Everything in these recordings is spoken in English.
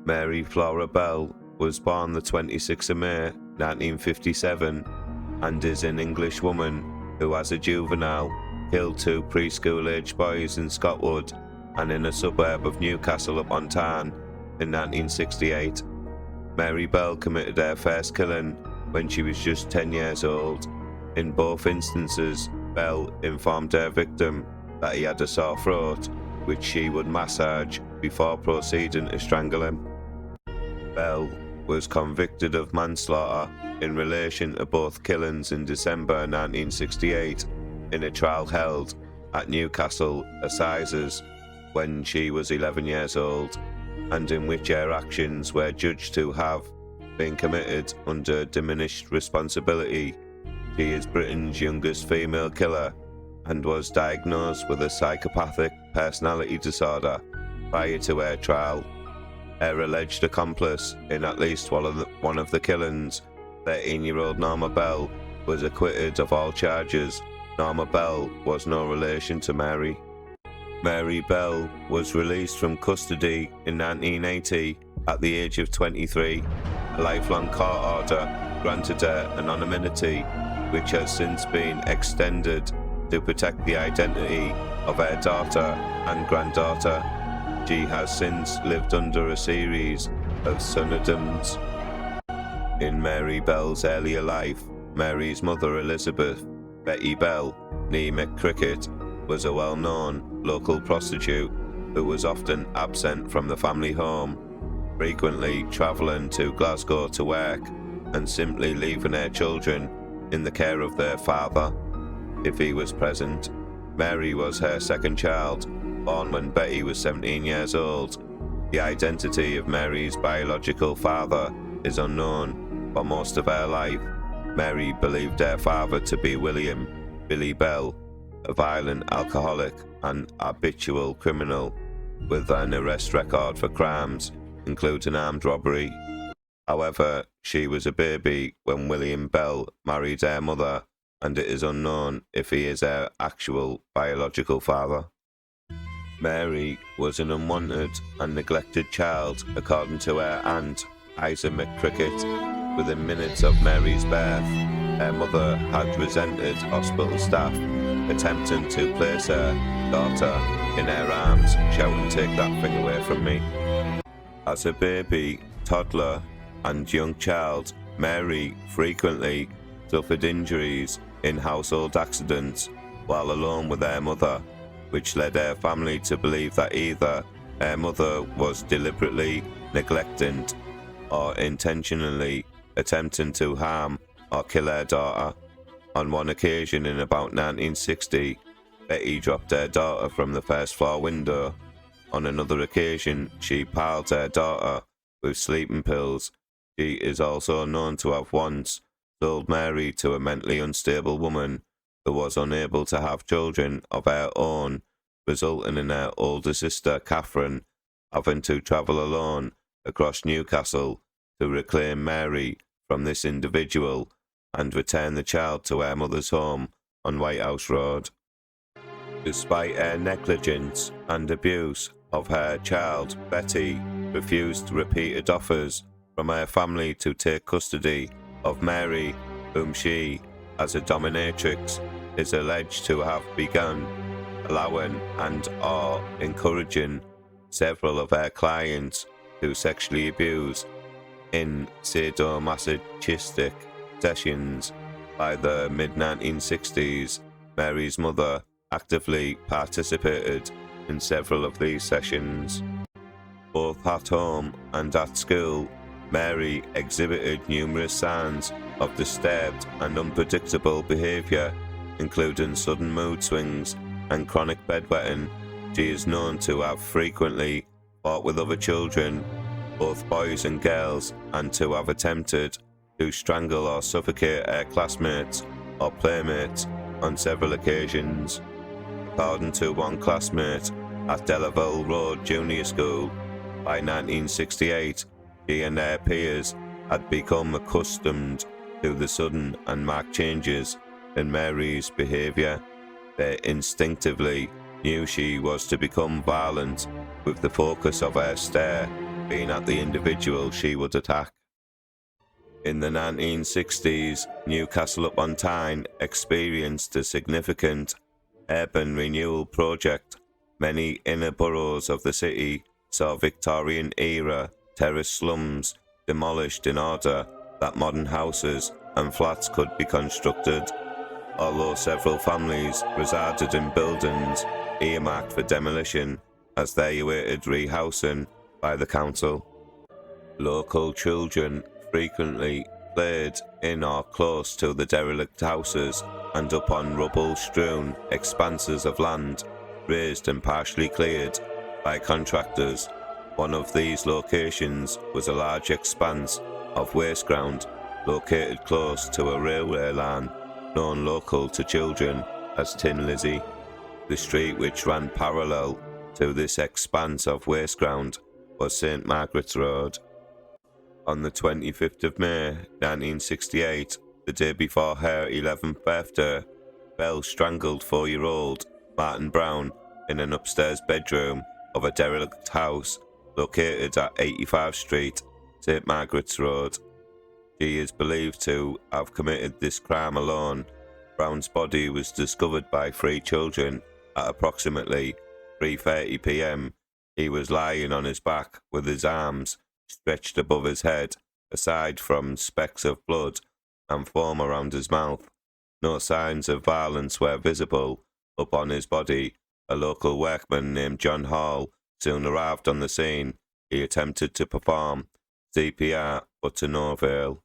Mary Flora Bell was born the 26th of May 1957 and is an English woman who, as a juvenile, killed two preschool-aged boys in Scotland and in a suburb of Newcastle upon Tarn in 1968. Mary Bell committed her first killing when she was just 10 years old. In both instances, Bell informed her victim that he had a sore throat, which she would massage before proceeding to strangle him. Bell was convicted of manslaughter in relation to both killings in December 1968 in a trial held at Newcastle Assizes when she was 11 years old, and in which her actions were judged to have been committed under diminished responsibility. She is Britain's youngest female killer and was diagnosed with a psychopathic personality disorder prior to her trial. Her alleged accomplice in at least one of the killings, 13-year-old Norma Bell, was acquitted of all charges. Norma Bell was no relation to Mary. Mary Bell was released from custody in 1980 at the age of 23. A lifelong court order granted her anonymity, which has since been extended to protect the identity of her daughter and granddaughter. She has since lived under a series of pseudonyms. In Mary Bell's earlier life, Mary's mother Elizabeth Betty Bell, née McCricket, was a well-known local prostitute who was often absent from the family home, frequently travelling to Glasgow to work and simply leaving her children in the care of their father if he was present. Mary was her second child, born when Betty was 17 years old. The identity of Mary's biological father is unknown. For most of her life, Mary believed her father to be William Billy Bell, a violent alcoholic and habitual criminal with an arrest record for crimes including armed robbery. However, she was a baby when William Bell married her mother, and it is unknown if he is her actual biological father. Mary was an unwanted and neglected child, according to her aunt, Isa McCricket. Within minutes of Mary's birth, her mother had resented hospital staff attempting to place her daughter in her arms, shouting, "Take that thing away from me." As a baby, toddler, and young child, Mary frequently suffered injuries in household accidents while alone with her mother, which led her family to believe that either her mother was deliberately neglecting or intentionally attempting to harm or kill her daughter. On one occasion in about 1960, Betty dropped her daughter from the first floor window. On another occasion, she piled her daughter with sleeping pills. She is also known to have once sold Mary to a mentally unstable woman who was unable to have children of her own, resulting in her older sister, Catherine, having to travel alone across Newcastle to reclaim Mary from this individual and return the child to her mother's home on White House Road. Despite her negligence and abuse of her child, Betty refused repeated offers from her family to take custody of Mary, whom she, as a dominatrix, is alleged to have begun allowing and/or encouraging several of her clients to sexually abuse in sadomasochistic sessions. By the mid-1960s, Mary's mother actively participated in several of these sessions. Both at home and at school, Mary exhibited numerous signs of disturbed and unpredictable behaviour, including sudden mood swings and chronic bedwetting. She is known to have frequently fought with other children, both boys and girls, and to have attempted to strangle or suffocate her classmates or playmates on several occasions. According to one classmate at Delaval Road Junior School, by 1968, she and her peers had become accustomed to the sudden and marked changes in Mary's behaviour. They instinctively knew she was to become violent, with the focus of her stare being at the individual she would attack. In the 1960s, Newcastle upon Tyne experienced a significant urban renewal project. Many inner boroughs of the city saw Victorian-era terrace slums demolished in order that modern houses and flats could be constructed, although several families resided in buildings earmarked for demolition as they awaited rehousing by the council. Local children frequently played in or close to the derelict houses and upon rubble-strewn expanses of land raised and partially cleared by contractors. One of these locations was a large expanse of waste ground located close to a railway line known local to children as Tin Lizzie. The street which ran parallel to this expanse of waste ground was St Margaret's Road. On the 25th of May 1968, the day before her 11th birthday, Belle strangled 4-year-old Martin Brown in an upstairs bedroom of a derelict house located at 85 Street, St Margaret's Road. She is believed to have committed this crime alone. Brown's body was discovered by 3 children at approximately 3:30 p.m. He was lying on his back with his arms stretched above his head. Aside from specks of blood and foam around his mouth, no signs of violence were visible upon his body. A local workman named John Hall soon arrived on the scene. He attempted to perform CPR, but to no avail.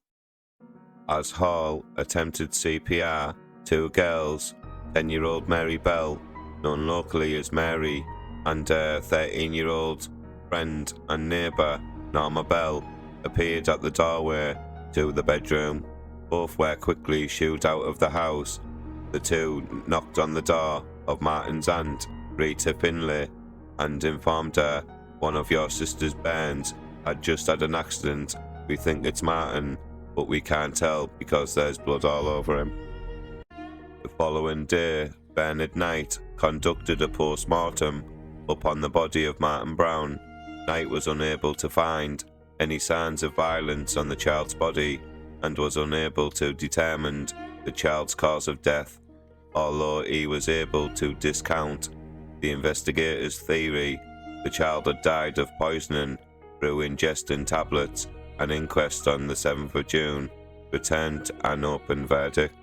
As Hall attempted CPR, 2 girls, 10-year-old Mary Bell, known locally as Mary, and her 13-year-old friend and neighbour, Norma Bell, appeared at the doorway to the bedroom. Both were quickly shooed out of the house. The 2 knocked on the door of Martin's aunt, Rita Finlay, and informed her, "One of your sisters, Burns, had just had an accident. We think it's Martin, but we can't tell because there's blood all over him." The following day, Bernard Knight conducted a post-mortem upon the body of Martin Brown. Knight was unable to find any signs of violence on the child's body and was unable to determine the child's cause of death, although he was able to discount the investigators' theory the child had died of poisoning through ingesting tablets. An inquest on the 7th of June returned an open verdict.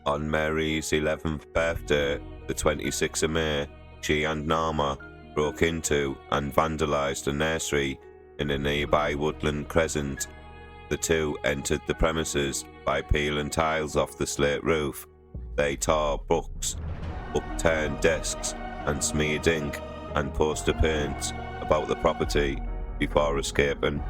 On Mary's 11th birthday, the 26th of May, she and Norma broke into and vandalised a nursery in a nearby woodland crescent. The 2 entered the premises by peeling tiles off the slate roof. They tore books, upturned desks, and smeared ink and poster paints about the property before escaping.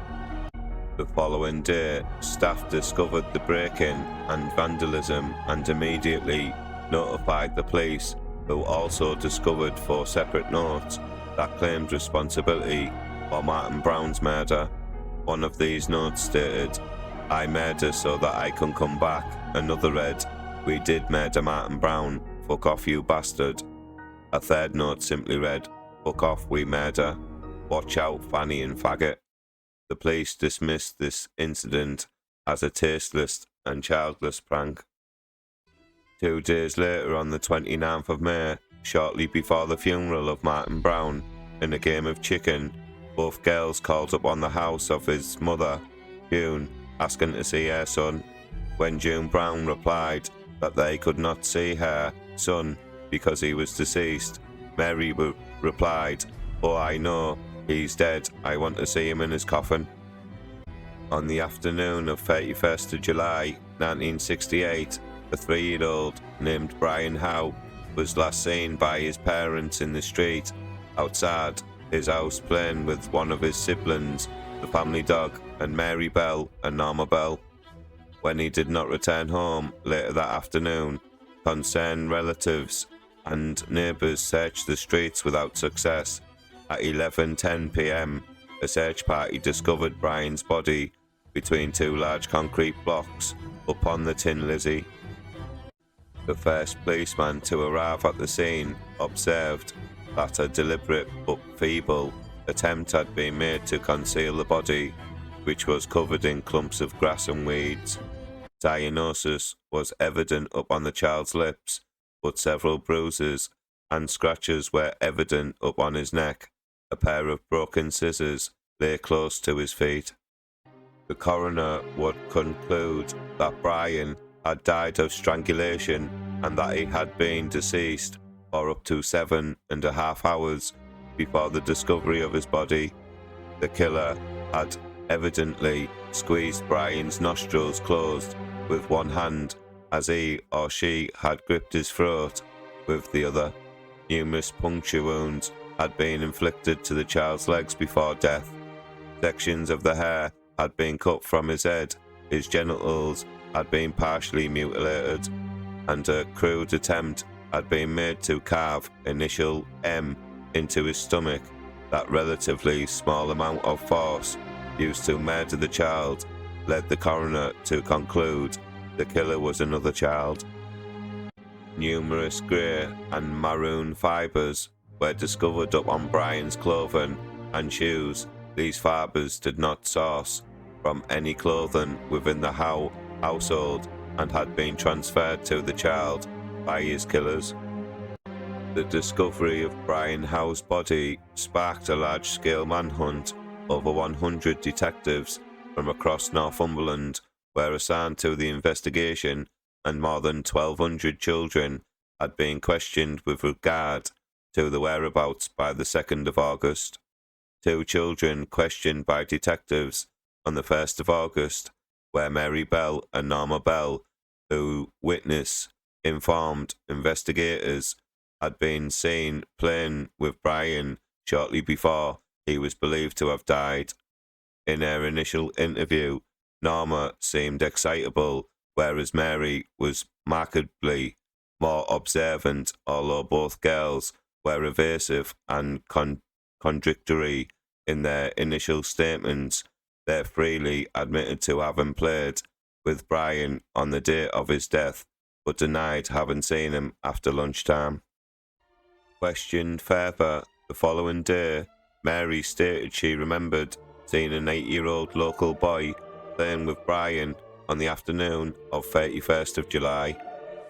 The following day, staff discovered the break-in and vandalism and immediately notified the police, who also discovered 4 separate notes that claimed responsibility for Martin Brown's murder. One of these notes stated, "I murder so that I can come back." Another read, "We did murder Martin Brown. Fuck off, you bastard." A third note simply read, "Fuck off, we murder. Watch out, Fanny and faggot." The police dismissed this incident as a tasteless and childless prank. 2 days later, on the 29th of May, shortly before the funeral of Martin Brown, in a game of chicken, both girls called up on the house of his mother, June, asking to see her son. When June Brown replied that they could not see her son because he was deceased, Mary replied, "Oh, I know. He's dead. I want to see him in his coffin." On the afternoon of 31st of July 1968, a 3-year-old named Brian Howe was last seen by his parents in the street outside his house playing with one of his siblings, the family dog, and Mary Bell and Norma Bell. When he did not return home later that afternoon, concerned relatives and neighbours searched the streets without success. At 11:10 p.m, a search party discovered Brian's body between 2 large concrete blocks upon the Tin Lizzie. The first policeman to arrive at the scene observed that a deliberate but feeble attempt had been made to conceal the body, which was covered in clumps of grass and weeds. Cyanosis was evident up on the child's lips, but several bruises and scratches were evident up on his neck. A pair of broken scissors lay close to his feet. The coroner would conclude that Brian had died of strangulation and that he had been deceased for up to 7.5 hours before the discovery of his body. The killer had evidently squeezed Brian's nostrils closed with one hand as he or she had gripped his throat with the other. Numerous puncture wounds had been inflicted to the child's legs before death. Sections of the hair had been cut from his head, his genitals had been partially mutilated, and a crude attempt had been made to carve initial M into his stomach. That relatively small amount of force used to murder the child led the coroner to conclude the killer was another child. Numerous grey and maroon fibres were discovered up on Brian's clothing and shoes. These fibres did not source from any clothing within the household and had been transferred to the child by his killers. The discovery of Brian Howe's body sparked a large-scale manhunt. Over 100 detectives from across Northumberland were assigned to the investigation, and more than 1,200 children had been questioned with regard to the whereabouts by the 2nd of August. 2 children questioned by detectives on the 1st of August were Mary Bell and Norma Bell, who witness informed investigators had been seen playing with Brian shortly before he was believed to have died. In her initial interview, Norma seemed excitable, whereas Mary was markedly more observant, although both girls were evasive and contradictory in their initial statements. They freely admitted to having played with Brian on the day of his death, but denied having seen him after lunchtime. Questioned further the following day, Mary stated she remembered seeing an 8-year-old local boy playing with Brian on the afternoon of 31st of July,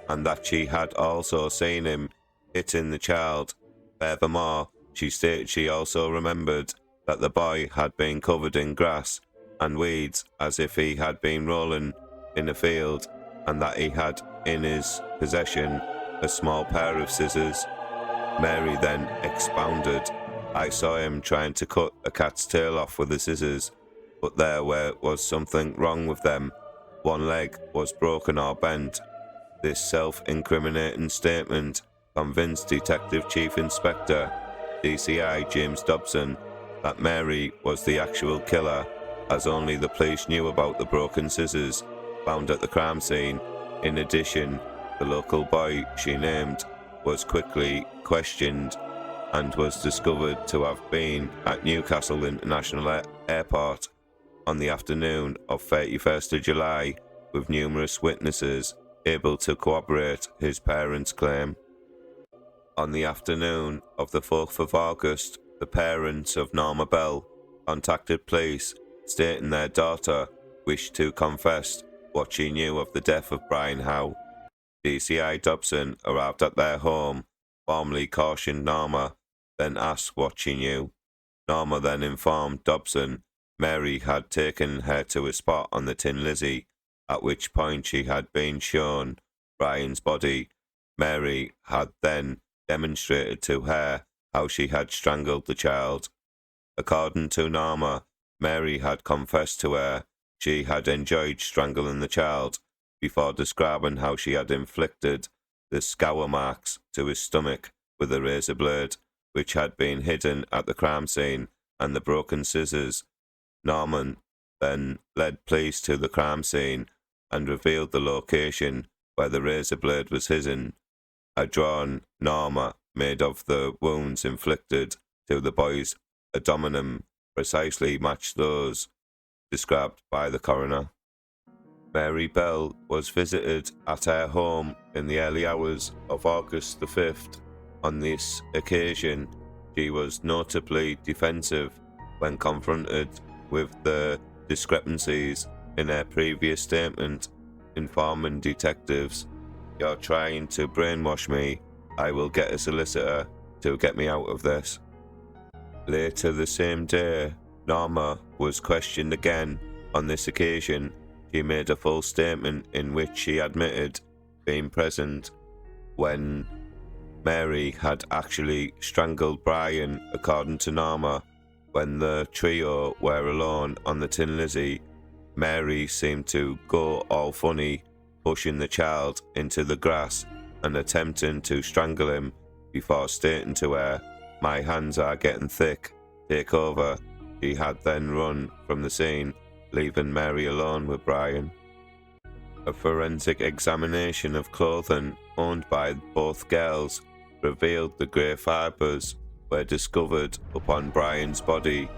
and that she had also seen him hitting the child. Furthermore, she stated she also remembered that the boy had been covered in grass and weeds as if he had been rolling in a field, and that he had in his possession a small pair of scissors. Mary then expounded, "I saw him trying to cut a cat's tail off with the scissors, but there was something wrong with them. One leg was broken or bent." This self-incriminating statement convinced Detective Chief Inspector DCI James Dobson that Mary was the actual killer, as only the police knew about the broken scissors found at the crime scene. In addition, the local boy she named was quickly questioned and was discovered to have been at Newcastle International Airport on the afternoon of 31st of July, with numerous witnesses able to corroborate his parents' claim. On the afternoon of the 4th of August, the parents of Norma Bell contacted police, stating their daughter wished to confess what she knew of the death of Brian Howe. DCI Dobson arrived at their home, formally cautioned Norma, then asked what she knew. Norma then informed Dobson Mary had taken her to a spot on the Tin Lizzie, at which point she had been shown Brian's body. Mary had then demonstrated to her how she had strangled the child. According to Norma, Mary had confessed to her she had enjoyed strangling the child, before describing how she had inflicted the scour marks to his stomach with a razor blade, which had been hidden at the crime scene, and the broken scissors. Norman then led police to the crime scene and revealed the location where the razor blade was hidden. A drawn Norma made of the wounds inflicted to the boy's abdomen precisely matched those described by the coroner. Mary Bell was visited at her home in the early hours of August the 5th. On this occasion, She was notably defensive when confronted with the discrepancies in her previous statement, informing detectives, "You're trying to brainwash me. I will get a solicitor to get me out of this." Later the same day, Norma was questioned again. On this occasion, she made a full statement in which she admitted being present when Mary had actually strangled Brian. According to Norma, when the trio were alone on the Tin Lizzie, Mary seemed to go all funny, pushing the child into the grass and attempting to strangle him before stating to her, "My hands are getting thick, take over." She had then run from the scene, leaving Mary alone with Brian. A forensic examination of clothing owned by both girls revealed the grey fibres were discovered upon Brian's body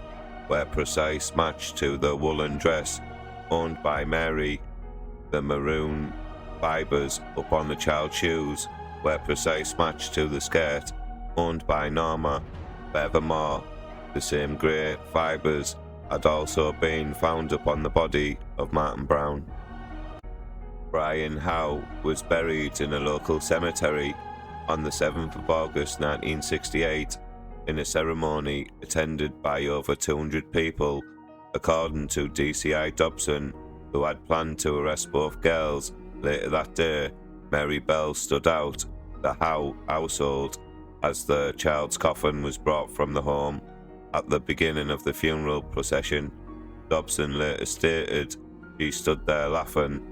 were precise match to the woolen dress owned by Mary. The maroon fibres upon the child's shoes were precise match to the skirt owned by Norma. Furthermore, the same grey fibres had also been found upon the body of Martin Brown. Brian Howe was buried in a local cemetery on the 7th of August 1968 in a ceremony attended by over 200 people. According to DCI Dobson, who had planned to arrest both girls later that day, Mary Bell stood out the Howe household as the child's coffin was brought from the home. At the beginning of the funeral procession, Dobson later stated she stood there laughing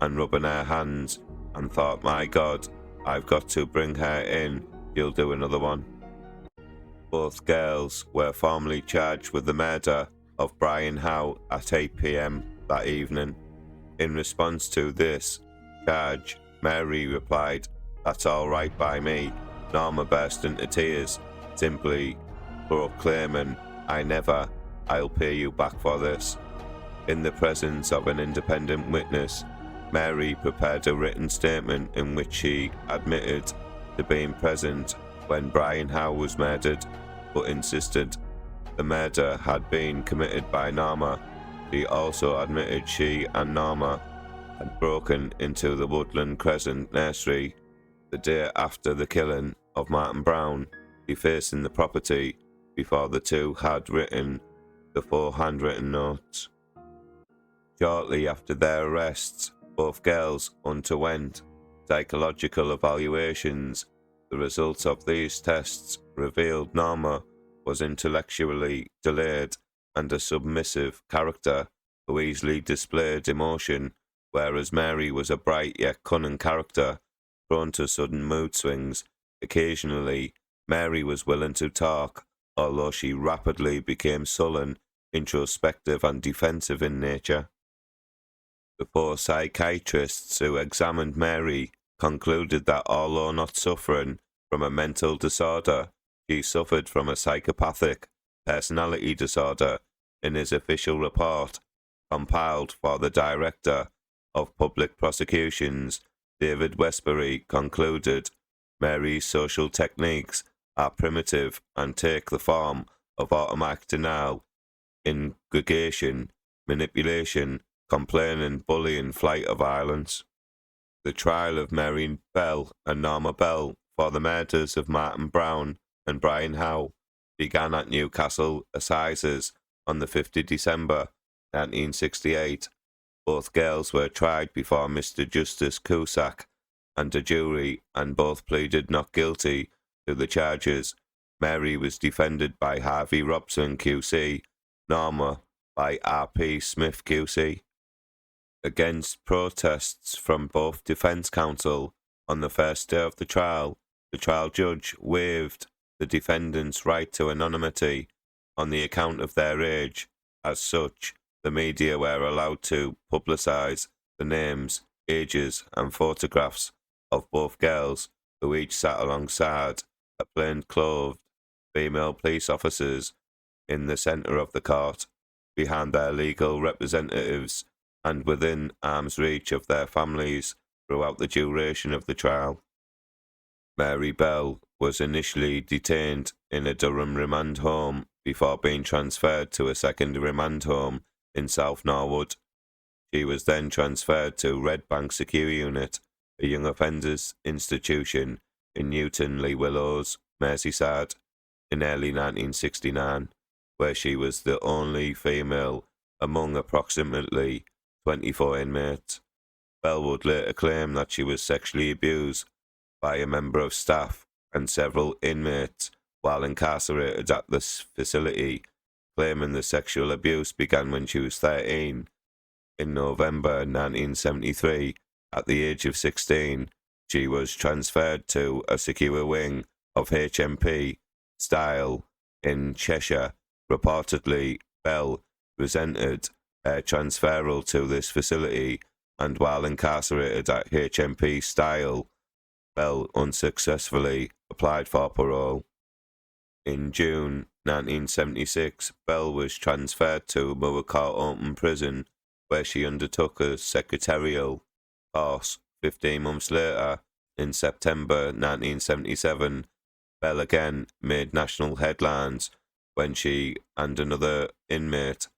and rubbing her hands and thought, "My God, I've got to bring her in, she'll do another one." Both girls were formally charged with the murder of Brian Howe at 8 p.m. that evening. In response to this charge, Mary replied, "That's all right by me." Norma burst into tears, simply proclaiming, I'll pay you back for this." In the presence of an independent witness, Mary prepared a written statement in which she admitted to being present when Brian Howe was murdered, but insisted the murder had been committed by Norma. She also admitted she and Norma had broken into the Woodland Crescent nursery the day after the killing of Martin Brown, defacing the property before the two had written the 4 handwritten notes. Shortly after their arrests, both girls underwent psychological evaluations. The results of these tests revealed Norma was intellectually delayed and a submissive character who easily displayed emotion, whereas Mary was a bright yet cunning character, prone to sudden mood swings. Occasionally, Mary was willing to talk, although she rapidly became sullen, introspective and defensive in nature. The 4 psychiatrists who examined Mary concluded that although not suffering from a mental disorder, she suffered from a psychopathic personality disorder. In his official report, compiled for the Director of Public Prosecutions, David Westbury concluded Mary's social techniques are primitive and take the form of automatic denial, ingregation, manipulation, complaining, bullying, flight or violence. The trial of Mary Bell and Norma Bell for the murders of Martin Brown and Brian Howe began at Newcastle Assizes on the 5th of December 1968. Both girls were tried before Mr. Justice Cusack and a jury, and both pleaded not guilty to the charges. Mary was defended by Harvey Robson QC, Norma by R.P. Smith QC. Against protests from both defence counsel, on the first day of the trial judge waived the defendants' right to anonymity on the account of their age. As such, the media were allowed to publicise the names, ages and photographs of both girls, who each sat alongside a plain-clothed female police officers in the centre of the court, behind their legal representatives and within arm's reach of their families throughout the duration of the trial. Mary Bell was initially detained in a Durham remand home before being transferred to a second remand home in South Norwood. She was then transferred to Red Bank Secure Unit, a young offenders institution in Newton-le-Willows, Merseyside, in early 1969, where she was the only female among approximately 24 inmates. Bell would later claim that she was sexually abused by a member of staff and several inmates while incarcerated at this facility, claiming the sexual abuse began when she was 13. In November 1973, at the age of 16, she was transferred to a secure wing of HMP style in Cheshire. Reportedly, Bell resented her transferal to this facility, and while incarcerated at HMP style, Bell unsuccessfully applied for parole. In June 1976, Bell was transferred to Moorcourt Open Prison, where she undertook a secretarial course. 15 months later, in September 1977, Bell again made national headlines when she and another inmate,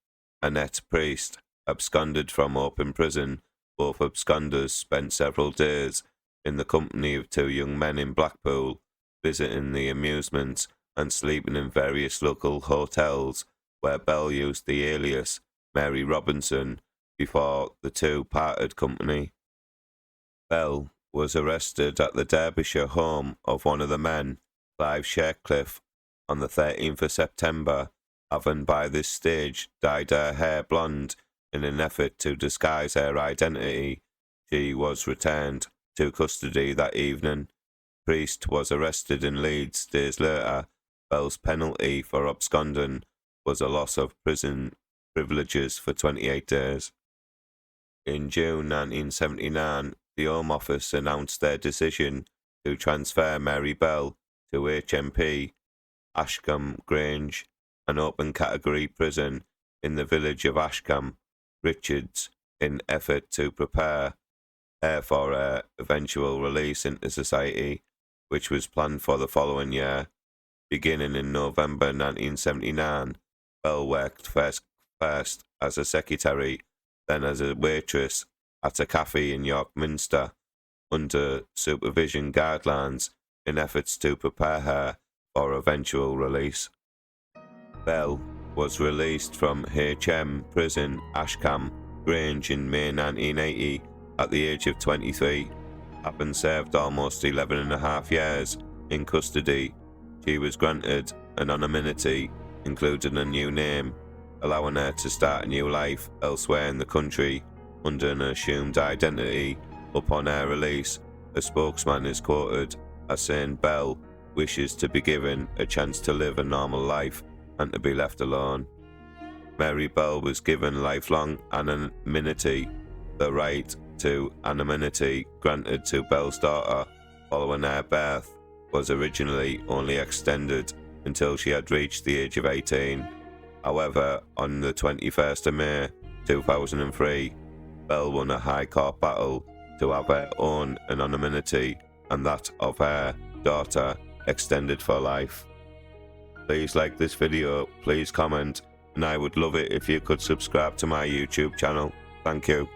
Annette Priest, absconded from open prison. Both absconders spent several days in the company of two young men in Blackpool, visiting the amusements and sleeping in various local hotels, where Bell used the alias Mary Robinson before the two parted company. Bell was arrested at the Derbyshire home of one of the men, Clive Shercliffe, on the 13th of September, having by this stage dyed her hair blonde in an effort to disguise her identity. She was returned to custody that evening. Priest was arrested in Leeds days later. Bell's penalty for absconding was a loss of prison privileges for 28 days. In June 1979, the Home Office announced their decision to transfer Mary Bell to HMP Ashcombe Grange, an open category prison in the village of Ashcombe, Richards, in effort to prepare her for her eventual release into society, which was planned for the following year. Beginning in November 1979, Bell worked first as a secretary, then as a waitress at a cafe in York Minster, under supervision guidelines in efforts to prepare her for eventual release. Bell was released from HM Prison Ashcombe Grange in May 1980 at the age of 23, having served almost 11.5 years in custody. She was granted anonymity, including a new name, allowing her to start a new life elsewhere in the country under an assumed identity. Upon her release, a spokesman is quoted as saying Bell wishes to be given a chance to live a normal life and to be left alone. Mary Bell was given lifelong anonymity. The right to anonymity granted to Bell's daughter following her birth was originally only extended until she had reached the age of 18. However, on the 21st of May 2003, Bell won a High Court battle to have her own anonymity and that of her daughter extended for life. Please like this video, please comment, and I would love it if you could subscribe to my YouTube channel. Thank you.